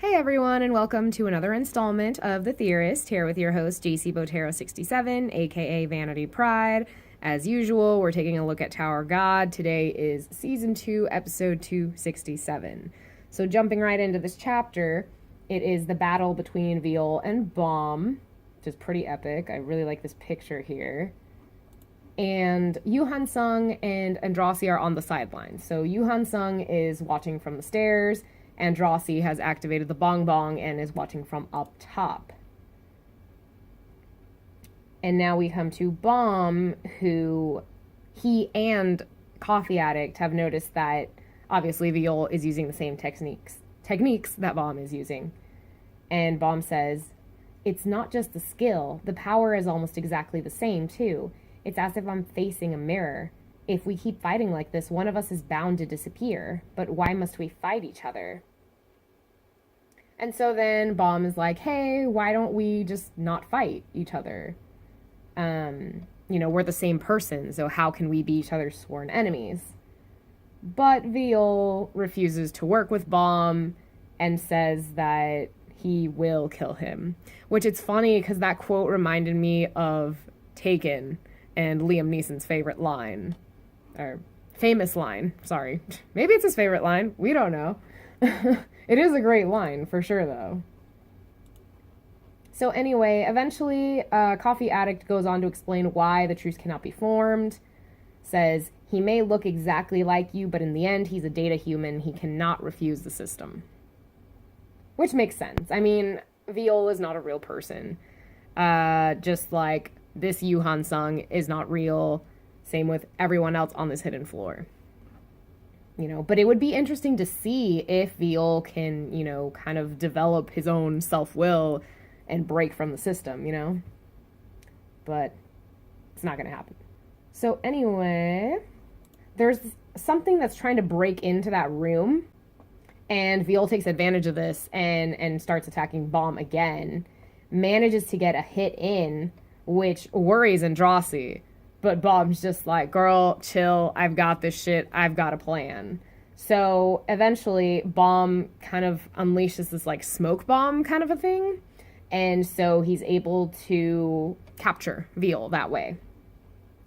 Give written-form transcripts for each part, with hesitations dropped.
Hey everyone, and welcome to another installment of The Theorist, here with your host, JC Botero67, aka Vanity Pride. As usual, we're taking a look at Tower God. Today is Season 2, Episode 267. So jumping right into this chapter, it is the battle between Viol and Bomb, which is pretty epic. I really like this picture here. And Yu Han-sung and Andrasi are on the sidelines. So Yu Han-sung is watching from the stairs, Andrasi has activated the bong bong and is watching from up top. And now we come to Bomb, who he and Coffee Addict have noticed that obviously Viol is using the same techniques that Bomb is using. And Bomb says, "It's not just the skill, the power is almost exactly the same too. It's as if I'm facing a mirror. If we keep fighting like this, one of us is bound to disappear. But why must we fight each other?" And so then Bomb is like, hey, why don't we just not fight each other? We're the same person, so how can we be each other's sworn enemies? But Viol refuses to work with Bomb and says that he will kill him. Which it's funny because that quote reminded me of Taken and Liam Neeson's favorite line. Or famous line, sorry. Maybe it's his favorite line, we don't know. It is a great line, for sure, though. So anyway, eventually, Coffee Addict goes on to explain why the truce cannot be formed. Says, he may look exactly like you, but in the end, he's a data human. He cannot refuse the system. Which makes sense. I mean, Viol is not a real person. Just like this Yu Han-sung is not real. Same with everyone else on this hidden floor. But it would be interesting to see if Viol can, kind of develop his own self-will and break from the system, But it's not going to happen. So anyway, there's something that's trying to break into that room, and Viol takes advantage of this and starts attacking Bomb again. Manages to get a hit in, which worries Andrasi. But Bomb's just like, girl, chill, I've got this shit, I've got a plan. So eventually, Bomb kind of unleashes this like smoke bomb kind of a thing. And so he's able to capture Viol that way.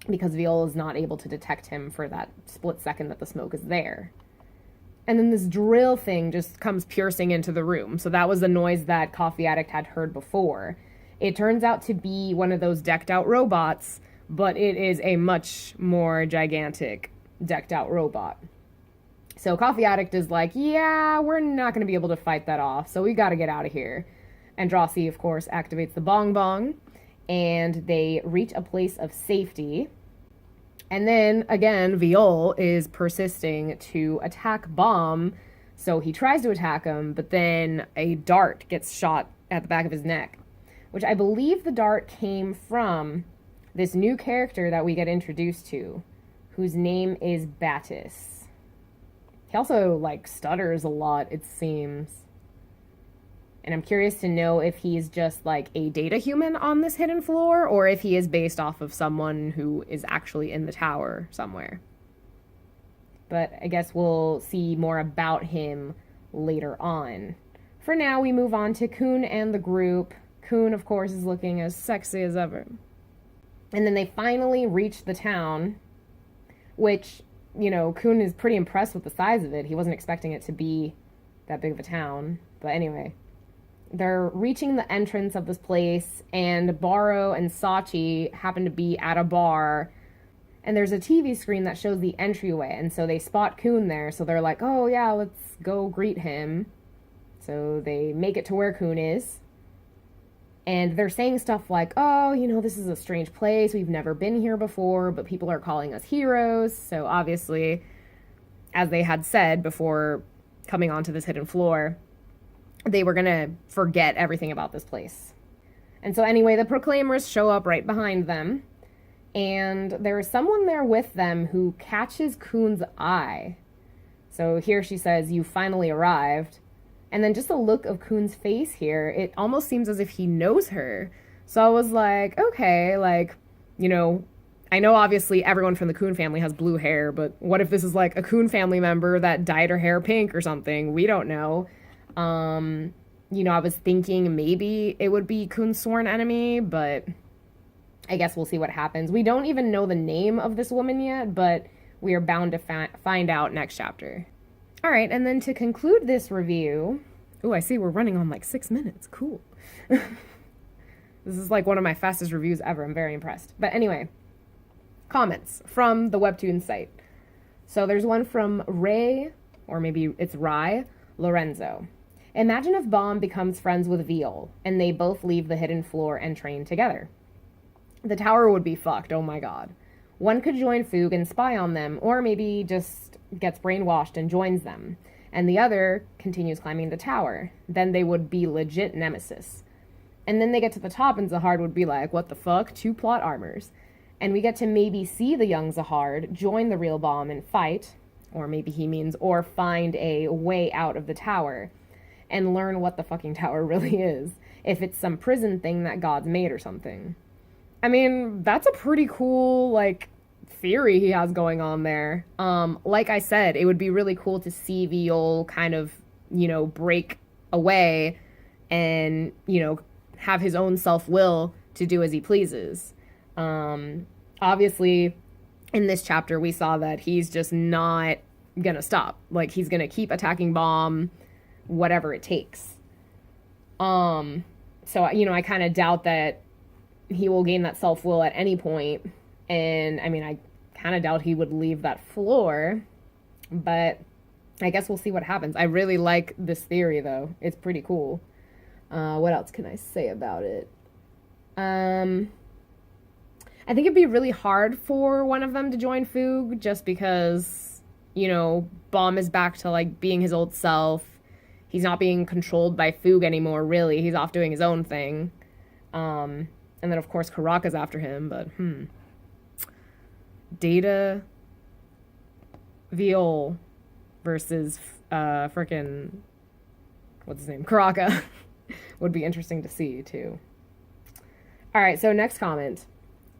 Because Viol is not able to detect him for that split second that the smoke is there. And then this drill thing just comes piercing into the room. So that was the noise that Coffee Addict had heard before. It turns out to be one of those decked out robots, but it is a much more gigantic decked out robot. So Coffee Addict is like, yeah, we're not going to be able to fight that off, so we got to get out of here. Andrasi, of course, activates the bong bong, and they reach a place of safety. And then, again, Viol is persisting to attack Bomb, so he tries to attack him, but then a dart gets shot at the back of his neck, which I believe the dart came from this new character that we get introduced to, whose name is Battis. He also, stutters a lot, it seems. And I'm curious to know if he's just, a data human on this hidden floor, or if he is based off of someone who is actually in the tower somewhere. But I guess we'll see more about him later on. For now, we move on to Kun and the group. Kun, of course, is looking as sexy as ever. And then they finally reach the town, which, Kun is pretty impressed with the size of it. He wasn't expecting it to be that big of a town. But anyway, they're reaching the entrance of this place, and Baro and Sachi happen to be at a bar, and there's a TV screen that shows the entryway, and so they spot Kun there, so they're like, oh yeah, let's go greet him. So they make it to where Kun is. And they're saying stuff like, oh, this is a strange place. We've never been here before, but people are calling us heroes. So obviously, as they had said before coming onto this hidden floor, they were going to forget everything about this place. And so anyway, the Proclaimers show up right behind them. And there is someone there with them who catches Kun's eye. So here she says, you finally arrived. And then just the look of Kun's face here, it almost seems as if he knows her. So I was like, okay, I know obviously everyone from the Kun family has blue hair, but what if this is a Kun family member that dyed her hair pink or something? We don't know. I was thinking maybe it would be Kun's sworn enemy, but I guess we'll see what happens. We don't even know the name of this woman yet, but we are bound to find out next chapter. All right, and then to conclude this review, I see we're running on like 6 minutes. Cool. This is like one of my fastest reviews ever. I'm very impressed. But anyway, comments from the Webtoon site. So there's one from Ray, or maybe it's Rai Lorenzo. Imagine if Bomb becomes friends with Viol, and they both leave the hidden floor and train together. The tower would be fucked, oh my god. One could join Foog and spy on them, or maybe just gets brainwashed and joins them, and the other continues climbing the tower. Then they would be legit nemesis. And then they get to the top and Zahard would be like, what the fuck? 2 plot armors. And we get to maybe see the young Zahard join the real Bomb and fight, or maybe he means, or find a way out of the tower, and learn what the fucking tower really is, if it's some prison thing that God's made or something. I mean, that's a pretty cool, like, theory he has going on there. Like I said, it would be really cool to see Viol kind of, break away and, have his own self-will to do as he pleases. Obviously, in this chapter, we saw that he's just not gonna stop. Like, he's gonna keep attacking Bomb, whatever it takes. So, I kind of doubt that he will gain that self-will at any point. And, I kind of doubt he would leave that floor. But I guess we'll see what happens. I really like this theory, though. It's pretty cool. What else can I say about it? I think it'd be really hard for one of them to join Foog, just because, Bomb is back to, like, being his old self. He's not being controlled by Foog anymore, really. He's off doing his own thing. And then, of course, Karaka's after him, but, Data, Viol versus, frickin', what's his name? Karaka. Would be interesting to see, too. All right, so next comment.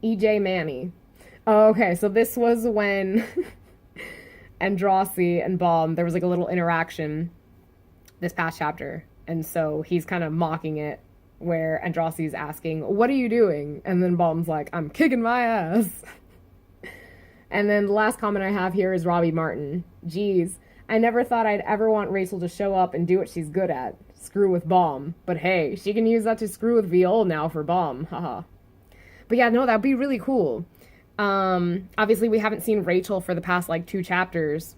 EJ Manny. Oh, okay, so this was when Andrasi and Bomb, there was like a little interaction this past chapter. And so he's kind of mocking it, where Andrasi's asking, what are you doing? And then Bomb's like, I'm kicking my ass. And then the last comment I have here is Robbie Martin. Geez, I never thought I'd ever want Rachel to show up and do what she's good at. Screw with Bomb. But hey, she can use that to screw with Viol now for Bomb. Haha. But yeah, no, that'd be really cool. Obviously, we haven't seen Rachel for the past, 2 chapters.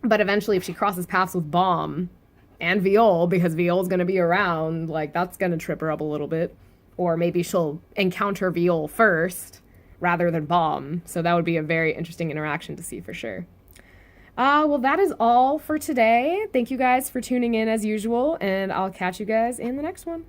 But eventually, if she crosses paths with Bomb and Viol, because Viol's going to be around, that's going to trip her up a little bit. Or maybe she'll encounter Viol first rather than Bomb. So that would be a very interesting interaction to see for sure. Well, that is all for today. Thank you guys for tuning in as usual, and I'll catch you guys in the next one.